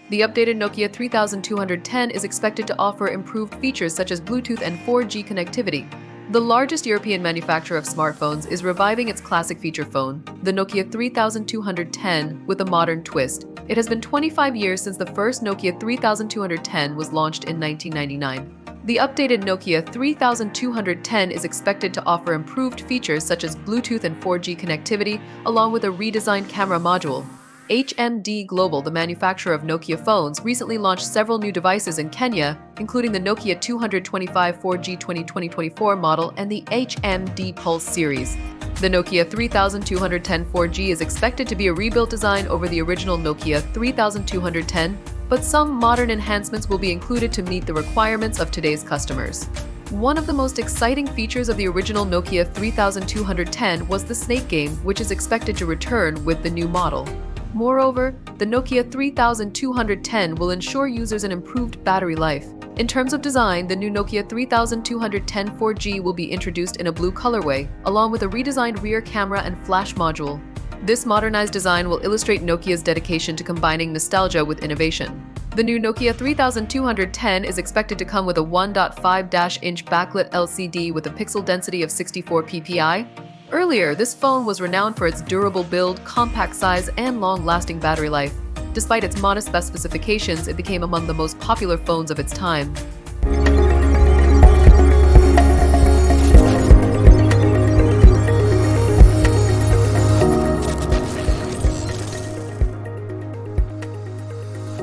The updated Nokia 3210 is expected to offer improved features such as Bluetooth and 4G connectivity. The largest European manufacturer of smartphones is reviving its classic feature phone, the Nokia 3210, with a modern twist. It has been 25 years since the first Nokia 3210 was launched in 1999. The updated Nokia 3210 is expected to offer improved features such as Bluetooth and 4G connectivity, along with a redesigned camera module. HMD Global, the manufacturer of Nokia phones, recently launched several new devices in Kenya, including the Nokia 225 4G 2024 model and the HMD Pulse series. The Nokia 3210 4G is expected to be a rebuilt design over the original Nokia 3210, but some modern enhancements will be included to meet the requirements of today's customers. One of the most exciting features of the original Nokia 3210 was the Snake game, which is expected to return with the new model. Moreover, the Nokia 3210 will ensure users an improved battery life. In terms of design, the new Nokia 3210 4G will be introduced in a blue colorway, along with a redesigned rear camera and flash module. This modernized design will illustrate Nokia's dedication to combining nostalgia with innovation. The new Nokia 3210 is expected to come with a 1.5-inch backlit LCD with a pixel density of 64 ppi. Earlier, this phone was renowned for its durable build, compact size, and long-lasting battery life. Despite its modest specifications, it became among the most popular phones of its time.